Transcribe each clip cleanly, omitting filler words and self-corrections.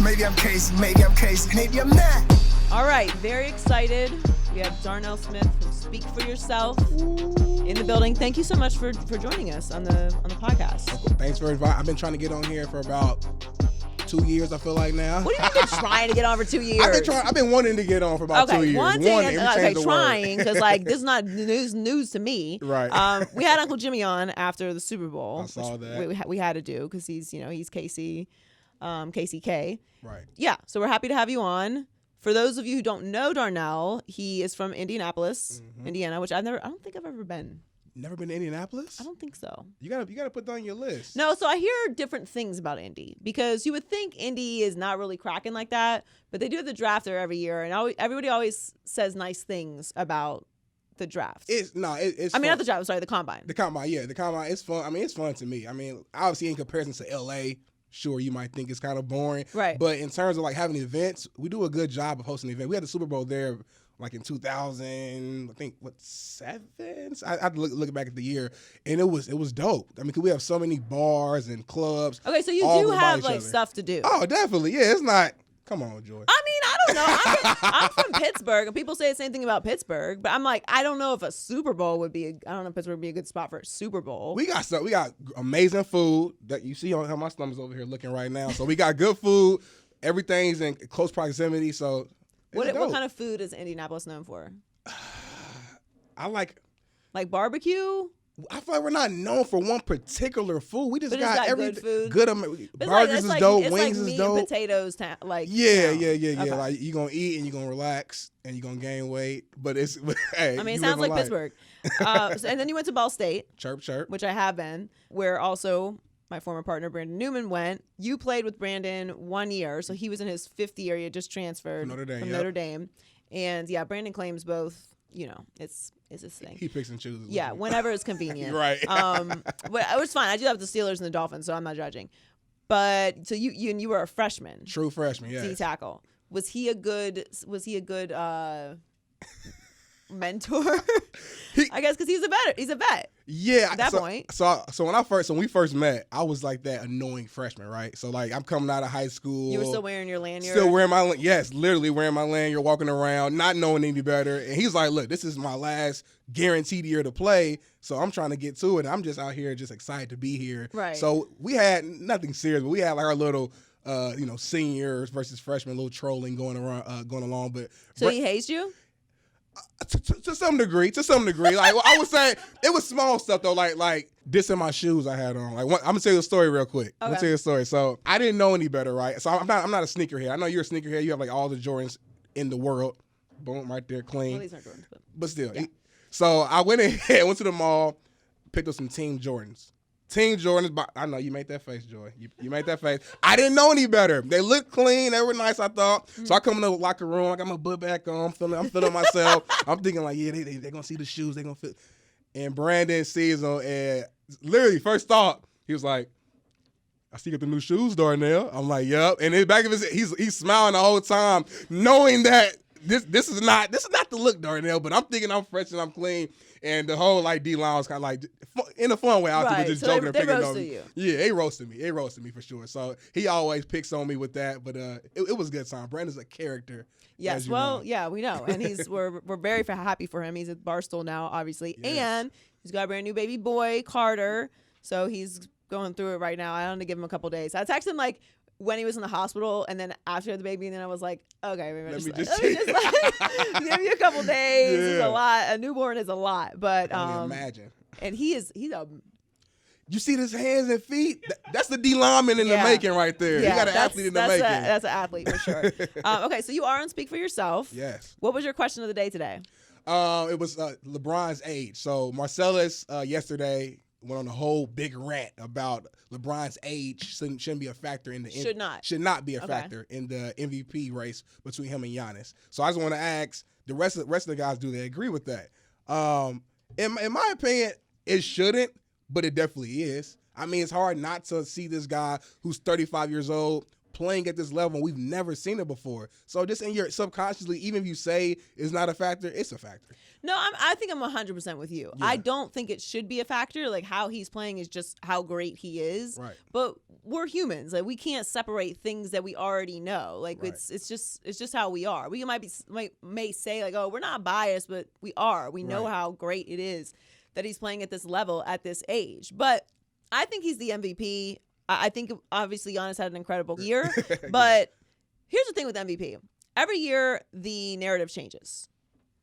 Maybe I'm crazy, maybe I'm not. All right, very excited. We have Darnell Smith from Speak for Yourself in the building. Thank you so much for joining us on the podcast. Thanks for inviting. I've been trying to get on here for about 2 years, I feel like now. What have you been trying to get on for 2 years? I've been wanting to get on for about 2 years. Trying, because like this is not news to me. Right. We had Uncle Jimmy on after the Super Bowl. I saw that. We had to do because he's KC, KCK. Right. Yeah. So we're happy to have you on. For those of you who don't know Darnell, he is from Indianapolis, Indiana, which I don't think I've ever been. Never been to Indianapolis? I don't think so. You gotta put that on your list. No, so I hear different things about Indy because you would think Indy is not really cracking like that, but they do the draft there every year, and everybody always says nice things about the draft. It's I mean, not the draft. Sorry, the combine. The combine, yeah, the combine. It's fun. I mean, it's fun to me. I mean, obviously in comparison to LA, sure, you might think it's kind of boring, right? But in terms of like having events, we do a good job of hosting the event. We had the Super Bowl there. Like in 2000, I think, 7? I had to look back at the year, and it was dope. I mean, 'cause we have so many bars and clubs. Okay, so you do have like stuff to do. Oh, definitely. Yeah, it's not. Come on, Joy. I mean, I don't know. I'm from Pittsburgh, and people say the same thing about Pittsburgh, but I'm like, I don't know if a Super Bowl would be. I don't know if Pittsburgh would be a good spot for a Super Bowl. We got amazing food that you see on how my stomach's over here looking right now. So we got good food. Everything's in close proximity. So. What kind of food is Indianapolis known for? I like barbecue. I feel like we're not known for one particular food. We just got good food. Burgers is dope. Wings is dope. And potatoes. Yeah. Okay. Like you're gonna eat and you're gonna relax and you're gonna gain weight. But it's hey. I mean, it sounds like Pittsburgh. And then you went to Ball State. Chirp. Which I have been. Where also my former partner Brandon Newman went. You played with Brandon 1 year, so he was in his 5th year. He had just transferred from Notre Dame, and yeah, Brandon claims both. You know, it's his thing. He picks and chooses. Yeah, whenever it's convenient. Right. But it was fine. I do have the Steelers and the Dolphins, so I'm not judging. But so you were a freshman. True freshman. Yeah. D tackle. Was he a good mentor? I guess because he's a vet. Yeah, at that point. So when we first met, I was like that annoying freshman, right? So like I'm coming out of high school. You were still wearing your lanyard. Literally wearing my lanyard, walking around, not knowing any better. And he's like, "Look, this is my last guaranteed year to play, so I'm trying to get to it. I'm just out here, just excited to be here." Right. So we had nothing serious, but we had like our little. Seniors versus freshmen, little trolling going along. But so he hazed you. To some degree. Like I would say, it was small stuff though, like dissing my shoes I had on. Like I'm gonna tell you a story real quick. Okay. I'm gonna tell you a story. So I didn't know any better, right? So I'm not a sneakerhead. I know you're a sneakerhead. You have like all the Jordans in the world. Boom, right there, clean. Well, these aren't Jordans, but still. Yeah. So I went to the mall, picked up some Team Jordans. I know you made that face, Joy. You made that face. I didn't know any better. They looked clean. They were nice, I thought. So I come in the locker room. I got my book back on. I'm feeling myself. I'm thinking like, yeah, they're going to see the shoes. They're going to fit. And Brandon sees them. And literally, first thought, he was like, I see you got the new shoes, Darnell. I'm like, yep. And in the back of his head, he's smiling the whole time, knowing that this is not the look, Darnell. But I'm thinking I'm fresh and I'm clean. And the whole like D-line was kind of like in a fun way. I was just joking and picking on me. Yeah, they roasted me for sure. So he always picks on me with that. But it was a good time. Brandon's a character. Yes, yeah, we know, and we're very happy for him. He's at Barstool now, obviously, yes. And he's got a brand new baby boy, Carter. So he's going through it right now. I want to give him a couple days. I texted him like when he was in the hospital, and then after the baby, and then I was like, okay, let me just give you a couple days. Yeah. It's a lot. A newborn is a lot, but imagine. And he's a. You see his hands and feet? That's the D lineman in the making right there. Yeah, you got an athlete in the making. That's an athlete for sure. Okay, so you are on Speak for Yourself. Yes. What was your question of the day today? It was LeBron's age. So Marcellus yesterday went on a whole big rant about LeBron's age shouldn't be a factor in the should not be a factor in the MVP race between him and Giannis. So I just want to ask the rest of the guys, do they agree with that? In my opinion, it shouldn't, but it definitely is. I mean, it's hard not to see this guy who's 35 years old playing at this level, and we've never seen it before. So just in your subconsciously, even if you say it's not a factor, it's a factor. No, I think I'm 100% with you. Yeah. I don't think it should be a factor. Like, how he's playing is just how great he is. Right. But we're humans. Like, we can't separate things that we already know. Like, Right. it's just how we are. We may say like, oh, we're not biased, but we are. We know Right. how great it is that he's playing at this level at this age. But I think he's the MVP. I think obviously Giannis had an incredible year. But here's the thing with MVP. Every year the narrative changes.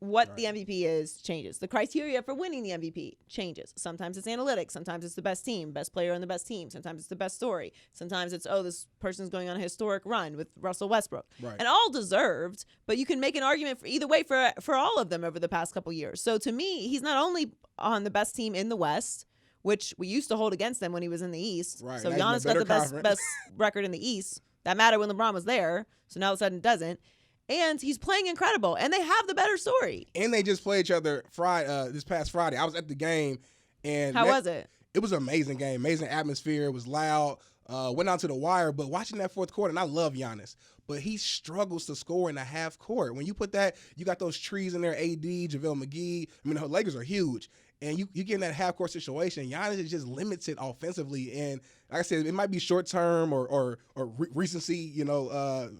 What Right. the MVP is changes. The criteria for winning the MVP changes. Sometimes it's analytics. Sometimes it's the best team, best player on the best team. Sometimes it's the best story. Sometimes it's, oh, this person's going on a historic run with Russell Westbrook. Right. And all deserved, but you can make an argument for either way for all of them over the past couple years. So to me, he's not only on the best team in the West, which we used to hold against him when he was in the East. Right. So Now Giannis he's in got a the better conference. best record in the East. That mattered when LeBron was there. So now all of a sudden it doesn't. And he's playing incredible. And they have the better story. And they just played each other this past Friday. I was at the game, and How was it? It was an amazing game, amazing atmosphere. It was loud. Went out to the wire, but watching that fourth quarter, and I love Giannis, but he struggles to score in the half court. When you put that, you got those trees in there, AD, JaVale McGee. I mean, the Lakers are huge. And you get in that half-court situation, Giannis is just limited offensively. And like I said, it might be short-term or recency,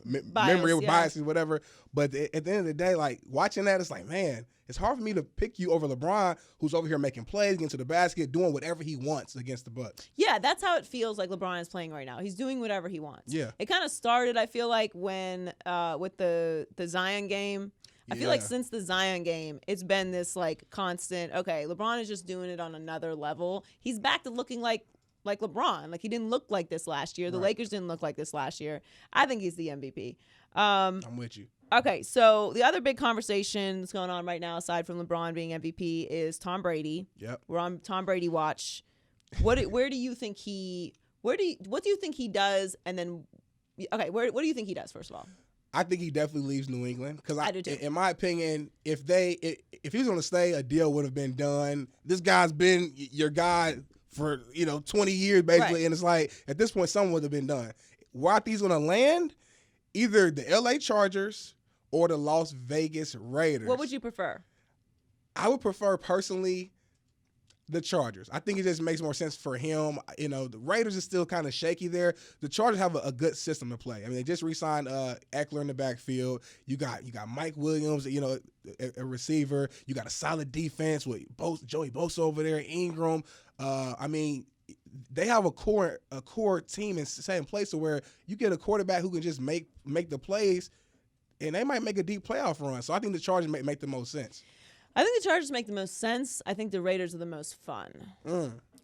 memory with biases, whatever. But at the end of the day, like, watching that, it's like, man, it's hard for me to pick you over LeBron, who's over here making plays, getting to the basket, doing whatever he wants against the Bucks. Yeah, that's how it feels like LeBron is playing right now. He's doing whatever he wants. Yeah. It kind of started, I feel like, when with the Zion game. I feel like Yeah. since the Zion game, it's been this like constant, okay, LeBron is just doing it on another level. He's back to looking like LeBron. Like, he didn't look like this last year. The Right. Lakers didn't look like this last year. I think he's the MVP. I'm with you. Okay, so the other big conversation that's going on right now, aside from LeBron being MVP, is Tom Brady. Yep. We're on Tom Brady watch. What do you think he does? And then, okay, what do you think he does, first of all? I think he definitely leaves New England because I do too. In my opinion, if he was going to stay, a deal would have been done. This guy's been your guy for 20 years basically, Right. and it's like at this point, something would have been done. Where I think he's going to land, either the LA Chargers or the Las Vegas Raiders. What would you prefer? I would prefer personally the Chargers. I think it just makes more sense for him. The Raiders is still kind of shaky there. The Chargers have a good system to play. I mean, they just re-signed Eckler in the backfield. You got Mike Williams, a receiver. You got a solid defense with Joey Bosa over there, Ingram. I mean, they have a core team in the same place to where you get a quarterback who can just make the plays, and they might make a deep playoff run. So I think the Chargers make the most sense. I think the Chargers make the most sense. I think the Raiders are the most fun.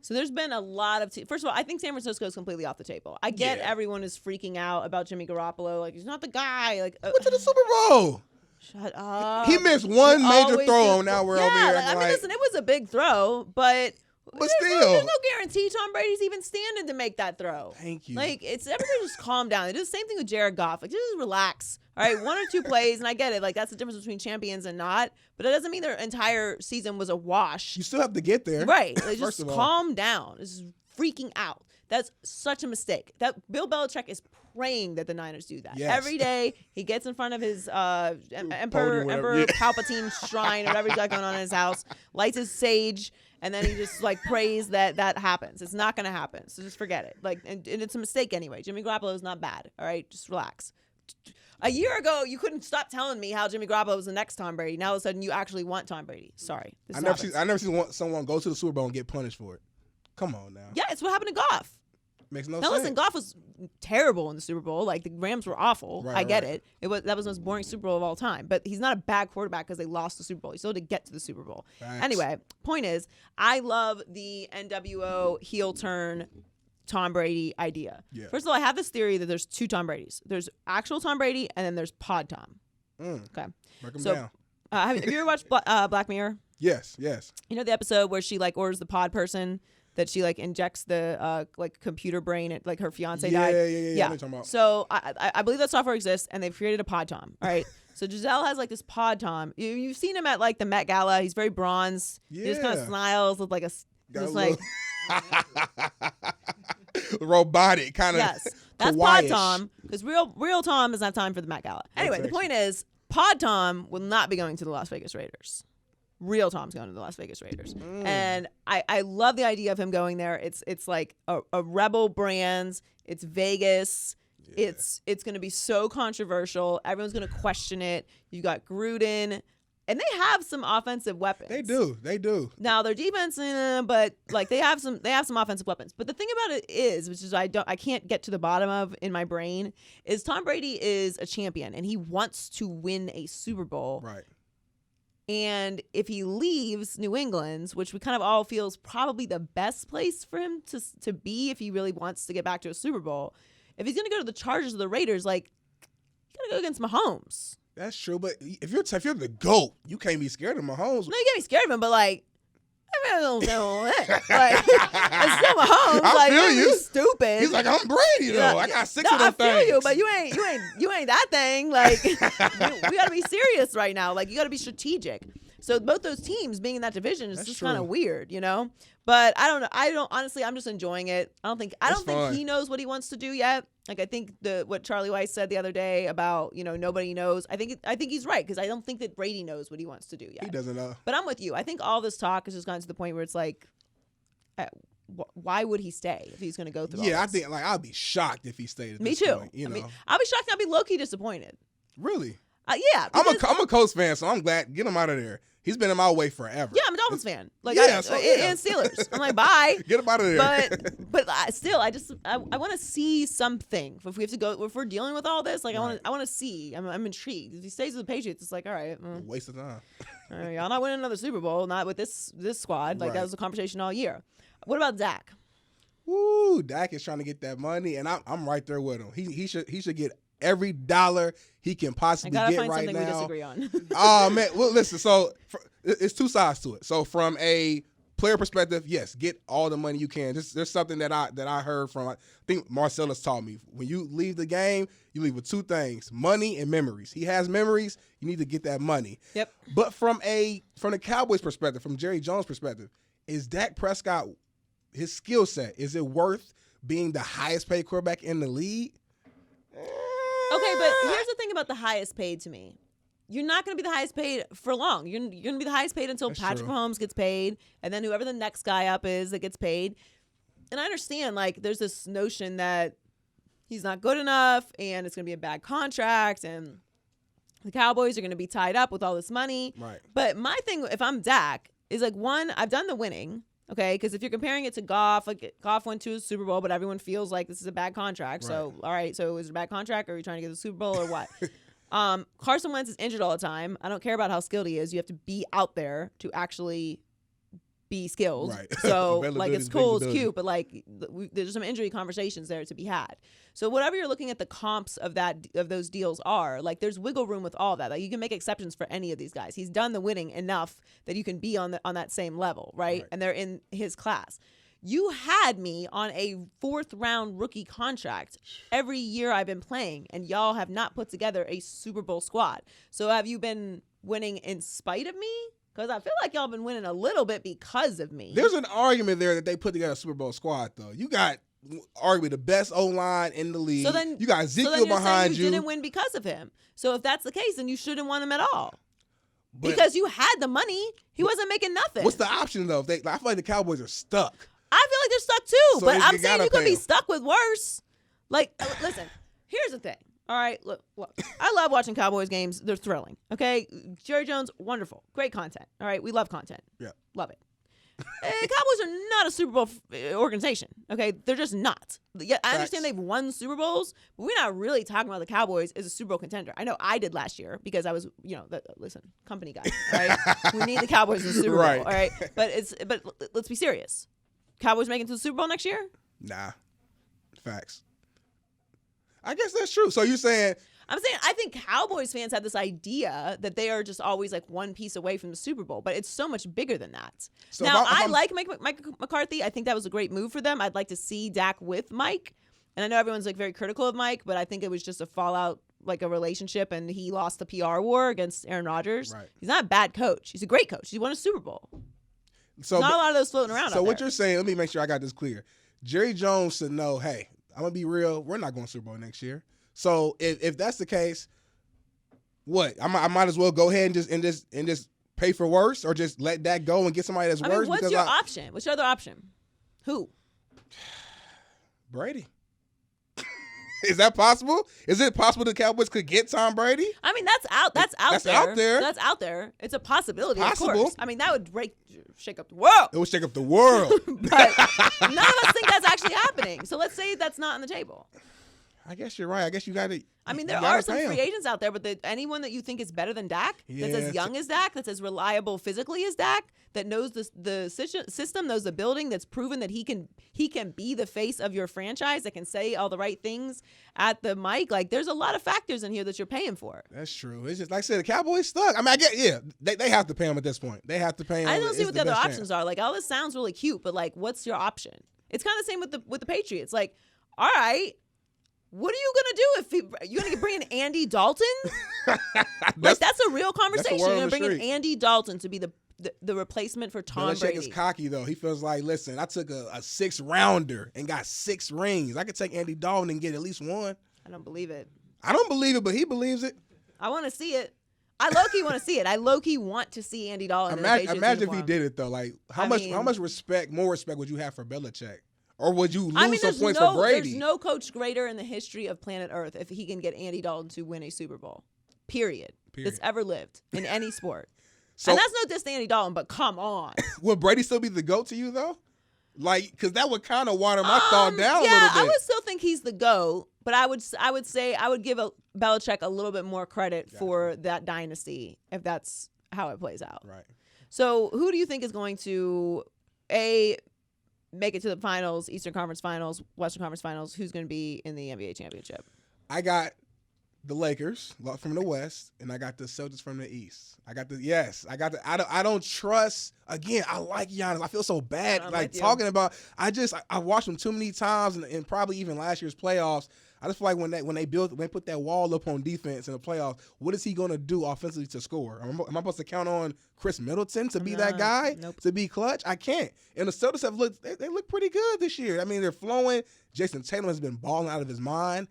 So there's been a lot of first of all, I think San Francisco is completely off the table. I get everyone is freaking out about Jimmy Garoppolo. Like, he's not the guy. Like, Went to the Super Bowl. Shut up. He missed one major always throw, do- and now we're yeah, over here. like, I mean, listen, it was a big throw, but there's still. there's no guarantee Tom Brady's even standing to make that throw. Thank you. Like, everybody just calm down. They do the same thing with Jared Goff. Like, just relax. All right, 1 or 2 plays, and I get it. Like, that's the difference between champions and not. But it doesn't mean their entire season was a wash. You still have to get there. Right. Like, First just of all. calm down. This is freaking out. That's such a mistake. That Bill Belichick is praying that the Niners do that. Yes. Every day he gets in front of his Emperor whatever. Yeah. Palpatine shrine or whatever he's got going on in his house, lights his sage, and then he just like prays that happens. It's not going to happen. So just forget it. Like, and it's a mistake anyway. Jimmy Garoppolo is not bad. All right, just relax. A year ago, you couldn't stop telling me how Jimmy Garoppolo was the next Tom Brady. Now all of a sudden, you actually want Tom Brady. Sorry. I never seen someone go to the Super Bowl and get punished for it. Come on now. Yeah, it's what happened to Goff. Makes no Now sense. listen, Goff was terrible in the Super Bowl. Like, the Rams were awful. Right, I get right. it. That was the most boring Super Bowl of all time. But he's not a bad quarterback because they lost the Super Bowl. He still had to get to the Super Bowl. Facts. Anyway, point is, I love the NWO heel turn Tom Brady idea. Yeah. First of all, I have this theory that there's 2 Tom Bradys. There's actual Tom Brady, and then there's Pod Tom. Okay. Break them So, down. have you ever watched Black Mirror? Yes. You know the episode where she like orders the pod person that she like injects the like computer brain at like her fiance died. Yeah. I know what you're talking about. So I believe that software exists and they've created a pod Tom. All right. So Giselle has like this pod Tom. You've seen him at like the Met Gala. He's very bronze. He just kind of Yeah. smiles with like a Got just a like little robotic kind of. yes. That's Kawhi-ish. Pod Tom, because real Tom doesn't have time for the Met Gala. Anyway, the point is, Pod Tom will not be going to the Las Vegas Raiders. Real Tom's going to the Las Vegas Raiders. And I love the idea of him going there. It's like a rebel brand. It's Vegas. Yeah. It's going to be so controversial. Everyone's going to question it. You got Gruden. And they have some offensive weapons. They do. Now their defense, but like they have some offensive weapons. But the thing about it is, which is I can't get to the bottom of in my brain, is Tom Brady is a champion and he wants to win a Super Bowl. Right. And if he leaves New England, which we kind of all feel is probably the best place for him to be if he really wants to get back to a Super Bowl, if he's going to go to the Chargers or the Raiders, like, you got to go against Mahomes. That's true, but if you're the GOAT, you can't be scared of Mahomes. No, you can't be scared of him, but like, I don't know like, it's still Mahomes. I feel you. Stupid. He's like, I'm Brady though. I got 6 of them things. I feel you, but you ain't that thing. Like, we got to be serious right now. Like, you got to be strategic. So both those teams being in that division is just kind of weird, you know. But I don't know. Honestly, I'm just enjoying it. I don't think he knows what he wants to do yet. Like, I think what Charlie Weiss said the other day about, nobody knows. I think he's right, because I don't think that Brady knows what he wants to do yet. He doesn't know. But I'm with you. I think all this talk has just gotten to the point where it's like, why would he stay if he's going to go through all this? I think I'd be shocked if he stayed at Me this too. point, I'll be shocked and I'll be low-key disappointed. Really? Yeah. I'm a Colts fan, so I'm glad. Get him out of there. He's been in my way forever. Yeah, I'm a Dolphins fan. Like, and Steelers. I'm like, bye. Get him out of there. But still, I want to see something. If we're dealing with all this, like, right. I want to see. I'm intrigued. If he stays with the Patriots, it's like, all right, waste of time. All right, y'all not winning another Super Bowl, not with this squad. Like, that was a conversation all year. What about Dak? Woo, Dak is trying to get that money, and I'm right there with him. He should get every dollar he can possibly get right now. I gotta find something we disagree on. Oh man, well listen. So it's two sides to it. So from a player perspective, yes, get all the money you can. There's something that I heard from, I think Marcellus taught me. When you leave the game, you leave with two things: money and memories. He has memories. You need to get that money. Yep. But from the Cowboys' perspective, from Jerry Jones' perspective, is Dak Prescott, his skill set, is it worth being the highest paid quarterback in the league? Okay, but here's the thing about the highest paid to me. You're not going to be the highest paid for long. You're going to be the highest paid until Patrick Mahomes gets paid, and then whoever the next guy up is that gets paid. And I understand, like, there's this notion that he's not good enough, and it's going to be a bad contract, and the Cowboys are going to be tied up with all this money. Right. But my thing, if I'm Dak, is like, one, I've done the winning. Okay, because if you're comparing it to Goff, like Goff went to a Super Bowl, but everyone feels like this is a bad contract. Right. So, all right, so is it a bad contract, or are you trying to get the Super Bowl, or what? Carson Wentz is injured all the time. I don't care about how skilled he is. You have to be out there to actually be skilled. Right. So, like, it's cool, it's cute, but, like, there's some injury conversations there to be had. So whatever you're looking at the comps of those deals are, like, there's wiggle room with all that. Like, you can make exceptions for any of these guys. He's done the winning enough that you can be on that same level, right? And they're in his class. You had me on a 4th-round rookie contract every year I've been playing, and y'all have not put together a Super Bowl squad. So have you been winning in spite of me? Because I feel like y'all been winning a little bit because of me. There's an argument there that they put together a Super Bowl squad, though. You got arguably the best O-line in the league. So then, you got Ezekiel behind you. You didn't win because of him. So if that's the case, then you shouldn't want him at all. Because you had the money. He wasn't making nothing. What's the option, though? I feel like the Cowboys are stuck. I feel like they're stuck, too. So but I'm saying you could be stuck with worse. Like, listen, here's the thing. All right, look, I love watching Cowboys games. They're thrilling, okay? Jerry Jones, wonderful. Great content, all right? We love content. Yeah. Love it. Cowboys are not a Super Bowl organization, okay? They're just not. Yeah, I understand they've won Super Bowls, but we're not really talking about the Cowboys as a Super Bowl contender. I know I did last year because I was, company guy, right? We need the Cowboys in the Super Bowl, all right? But let's be serious. Cowboys making it to the Super Bowl next year? Nah. Facts. I guess that's true. So you're saying... I'm saying I think Cowboys fans have this idea that they are just always like one piece away from the Super Bowl, but it's so much bigger than that. So now, I like Mike McCarthy. I think that was a great move for them. I'd like to see Dak with Mike. And I know everyone's like very critical of Mike, but I think it was just a fallout, like a relationship, and he lost the PR war against Aaron Rodgers. Right. He's not a bad coach. He's a great coach. He won a Super Bowl. So not a lot of those floating around. So what you're saying, let me make sure I got this clear. Jerry Jones should know, hey, I'm gonna be real. We're not going to Super Bowl next year. So if that's the case, what I might as well go ahead and just pay for worse, or just let that go and get somebody that's worse. What's your option? What's your other option? Who? Brady. Is that possible? Is it possible the Cowboys could get Tom Brady? I mean, that's out there. That's out there. It's a possibility, Possible. Of course. I mean, that would shake up the world. It would shake up the world. But none of us think that's actually happening. So let's say that's not on the table. I guess you're right. I guess you got to. I mean, there are some free agents out there, but anyone that you think is better than Dak, that's as young as Dak, that's as reliable physically as Dak, that knows the system, knows the building, that's proven that he can be the face of your franchise, that can say all the right things at the mic. Like, there's a lot of factors in here that you're paying for. That's true. It's just like I said, the Cowboys stuck. I mean, I get they have to pay him at this point. They have to pay him. I don't see what the other options are. Like, all this sounds really cute, but like, what's your option? It's kind of the same with the Patriots. Like, all right. What are you gonna do if you're gonna bring in Andy Dalton? That's a real conversation. You're gonna bring in Andy Dalton to be the replacement for Tom Brady. Belichick is cocky though. He feels like, listen, I took a 6th rounder and got 6 rings. I could take Andy Dalton and get at least 1. I don't believe it. I don't believe it, but he believes it. I want to see it. I low-key want to see it. I low-key want to see Andy Dalton. Imagine if he did it though. Like how much more respect would you have for Belichick? Or would you lose some points for Brady? There's no coach greater in the history of planet Earth if he can get Andy Dalton to win a Super Bowl. Period. That's ever lived in any sport. So, and that's no diss to Andy Dalton, but come on. Would Brady still be the GOAT to you, though? Like, because that would kind of water my thought down a little bit. I would still think he's the GOAT, but I would say I would give Belichick a little bit more credit for that dynasty if that's how it plays out. Right. So who do you think is going to, make it to the finals, Eastern Conference Finals, Western Conference Finals? Who's going to be in the NBA championship? I got the Lakers from the West, and I got the Celtics from the East. I don't trust. Again, I like Giannis. I feel so bad talking about. I watched him too many times, and probably even last year's playoffs. I just feel like when they put that wall up on defense in the playoffs, what is he going to do offensively to score? Am I supposed to count on Chris Middleton to be that guy? Nope. To be clutch? I can't. And the Celtics have they look pretty good this year. I mean, they're flowing. Jason Tatum has been balling out of his mind.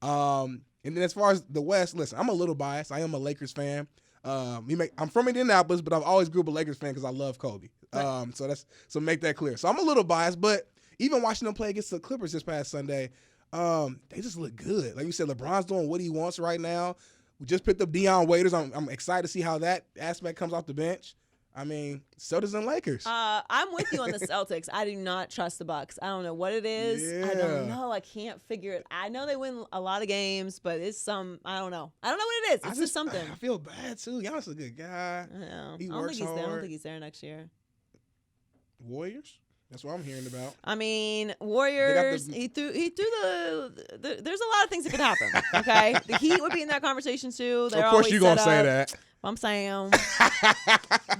And then as far as the West, listen, I'm a little biased. I am a Lakers fan. I'm from Indianapolis, but I've always grew up a Lakers fan because I love Kobe. Right. So make that clear. So I'm a little biased, but even watching them play against the Clippers this past Sunday, they just look good. Like you said, LeBron's doing what he wants right now. We just picked up Dion Waiters. I'm excited to see how that aspect comes off the bench. I mean, Celtics and Lakers. I'm with you on the Celtics. I do not trust the Bucks. I don't know what it is. Yeah. I don't know. I can't figure it. I know they win a lot of games, but it's I don't know. I don't know what it is. It's just something. I feel bad too. Giannis is a good guy. I know. He I works hard. don't think he's there next year. Warriors? That's what I'm hearing about. I mean, Warriors. He threw the. There's a lot of things that could happen. Okay, the Heat would be in that conversation too. They're of course, you're gonna say that. I'm saying,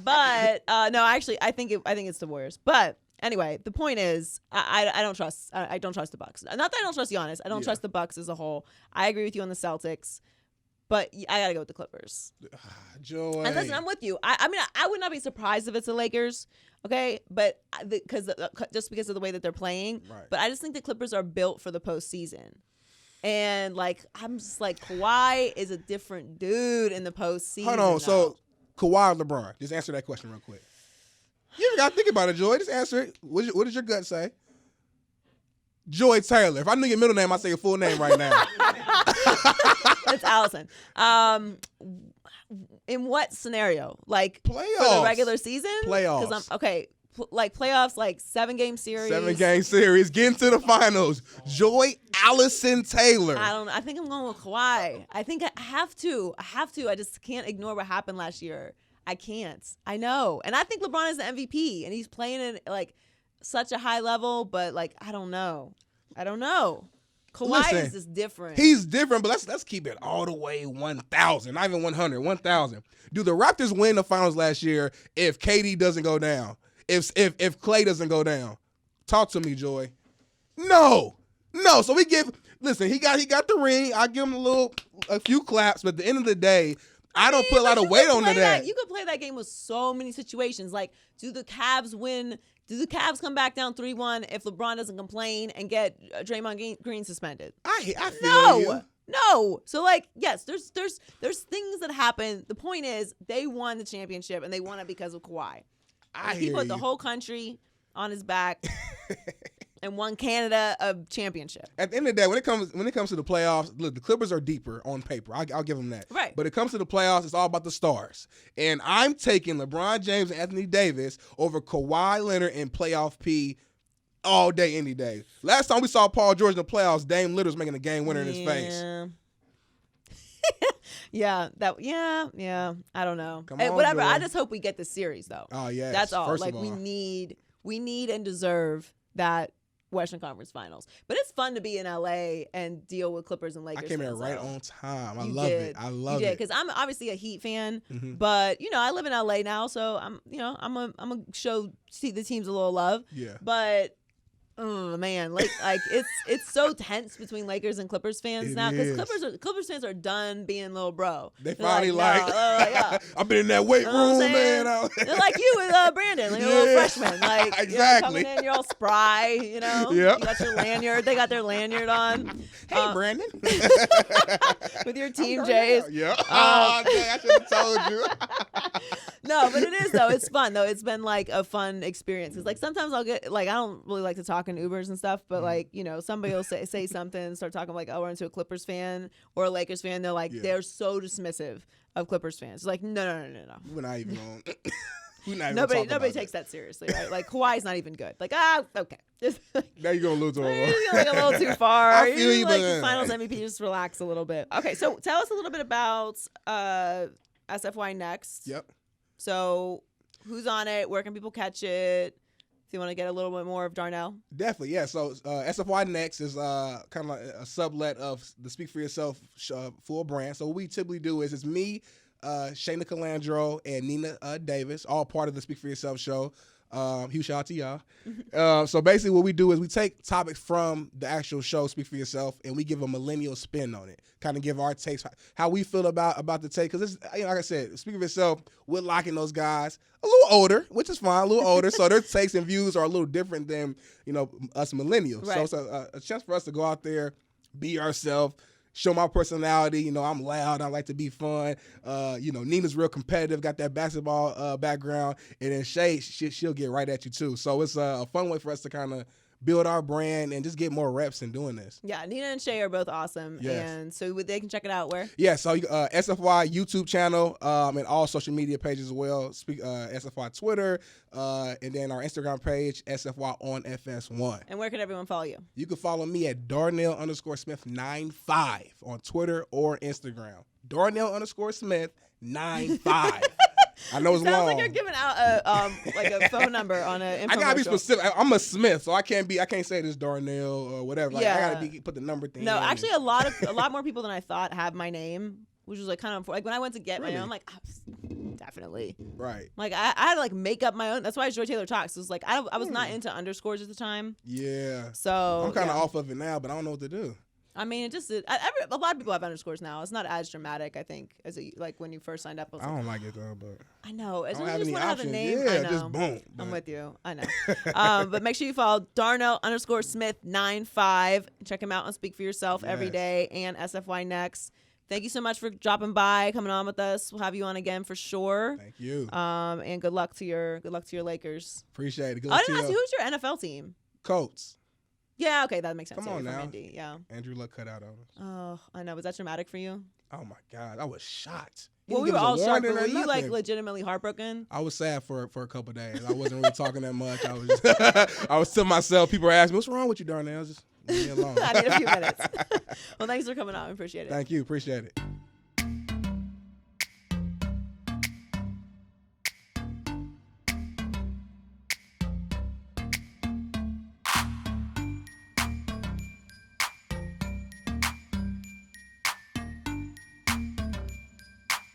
but no, actually, I think it's the Warriors. But anyway, the point is, I don't trust. I don't trust the Bucks. Not that I don't trust Giannis. I don't trust the Bucks as a whole. I agree with you on the Celtics, but I gotta go with the Clippers. Joy. And listen, I'm with you. I mean, I would not be surprised if it's the Lakers. Okay, but just because of the way that they're playing. Right. But I just think the Clippers are built for the postseason. And, I'm just like, Kawhi is a different dude in the postseason. Hold on. So, Kawhi or LeBron? Just answer that question real quick. You even got to think about it, Joy. Just answer it. What does your gut say? Joy Taylor. If I knew your middle name, I'd say your full name right now. It's Allison. In what scenario? Like, playoffs. For the regular season? Playoffs. Because playoffs, 7-game series. 7-game series. Get into the finals. Joy Allison Taylor. I don't know. I think I'm going with Kawhi. I think I have to. I just can't ignore what happened last year. I can't. I know. And I think LeBron is the MVP, and he's playing at, such a high level, but, I don't know. Kawhi is just different. He's different, but let's keep it all the way 1,000, not even 100, 1,000. Do the Raptors win the finals last year if KD doesn't go down? If Clay doesn't go down? Talk to me, Joy. No. So he got the ring. I give him a few claps, but at the end of the day, I don't put a lot of weight onto that. You could play that game with so many situations. Do the Cavs win? Do the Cavs come back down 3-1 if LeBron doesn't complain and get Draymond Green suspended? I feel you. No. So like, yes, there's things that happen. The point is they won the championship and they won it because of Kawhi. He put the whole country on his back and won Canada a championship. At the end of the day, when it comes to the playoffs, look, the Clippers are deeper on paper. I'll give them that. Right. But it comes to the playoffs, it's all about the stars. And I'm taking LeBron James and Anthony Davis over Kawhi Leonard and playoff P all day, any day. Last time we saw Paul George in the playoffs, Dame Lillard was making a game winner in his face. Yeah, I don't know. Come on, whatever. Joy. I just hope we get this series though. Oh yeah, that's all. First Like of all. we need and deserve that Western Conference Finals. But it's fun to be in LA and deal with Clippers and Lakers. I came here fans, right so. on time. I You love did. it. I love you did, it. because I'm obviously a Heat fan, Mhm. but I live in LA now, so I'm gonna see the teams a little love. Yeah. But oh man, like it's so tense between Lakers and Clippers fans It now, because is. Clippers fans are done being little bro. They They're finally like, no, yeah. I've been in that weight You know what I'm room, saying? man. They're like you with Brandon, like a little Yeah. freshman. Like Exactly. coming in, you're all spry, Yep. You got your lanyard. They got their lanyard on. Hey, Brandon. With your team J's. Yeah. Oh, dang, I should have told you. No, but it is though. It's fun though. It's been like a fun experience. Cause like sometimes I'll get like I don't really like to talk in Ubers and stuff, but like somebody will say something, start talking like oh we're into a Clippers fan or a Lakers fan. They're like they're so dismissive of Clippers fans. It's like no. We're not even on. We're not even Nobody talking about takes that. that seriously, right? Like Kawhi's not even good. Like okay. Now you're gonna lose to him. You're like a little too far. I feel you, like but- Finals MVP. Just relax a little bit. Okay, so tell us a little bit about SFY Next. Yep. So who's on it? Where can people catch it? If you want to get a little bit more of Darnell. Definitely, yeah. So SFY Next is kind of like a sublet of the Speak for Yourself full brand. So what we typically do is it's me, Shayna Calandro, and Nina Davis, all part of the Speak for Yourself show. Huge shout out to y'all. So basically what we do is we take topics from the actual show, Speak for Yourself, and we give a millennial spin on it. Kind of give our takes, how we feel about the take. Because like I said, Speak for Yourself, we're locking those guys a little older, which is fine, a little older. So their takes and views are a little different than, us millennials. Right. So it's a chance for us to go out there, be ourselves, show my personality. I'm loud. I like to be fun. Nina's real competitive, got that basketball background. And then Shay, she'll get right at you too. So it's a fun way for us to kind of build our brand and just get more reps in doing this. Yeah, Nina and Shay are both awesome. Yes. And so they can check it out where? Yeah, so SFY YouTube channel and all social media pages as well. SFY Twitter and then our Instagram page, SFY on FS1. And where can everyone follow you? You can follow me at Darnell_Smith95 on Twitter or Instagram. Darnell_Smith95. I know it's Sounds long. like you're giving out a phone number on an infomercial. I gotta be specific. I'm a Smith, so I can't say this Darnell or whatever. Like, Yeah. I gotta put the number thing. No, in. actually, a lot more people than I thought have my name, which was like kind of like when I went to get my Really? name, I'm like definitely. Right. Like I had to like make up my own. That's why it's Joy Taylor Talks. It was like I was not into underscores at the time, Yeah. so I'm kind of yeah. off of it now, but I don't know what to do. I mean, it just a lot of people have underscores now. It's not as dramatic, I think, as like when you first signed up. I was I like, don't like it though, but I know. As I don't long as have you any just want to have a options. name, Yeah, I know. just boom. I'm But- with you. I know. But make sure you follow Darnell_Smith95. Check him out on Speak for Yourself every Yes. day and SFY Next. Thank you so much for dropping by, coming on with us. We'll have you on again for sure. Thank you. And good luck to your Lakers. Appreciate it. Good I luck to didn't ask you. you, who's your NFL team? Colts. Yeah, okay, that makes sense. Come Yeah, on you're from now. Indy, yeah. Andrew Luck cut out on us. Oh, I know. Was that traumatic for you? Oh my God, I was shocked. He Well, didn't we were give us all a shocked, warning but or were you like nothing. legitimately heartbroken? I was sad for a couple of days. I wasn't really talking that much. I was just, I was to myself. People were asking me, "What's wrong with you, Darnell?" Just leave me alone. I need a few minutes. Well, thanks for coming on. I appreciate it. Thank you. Appreciate it.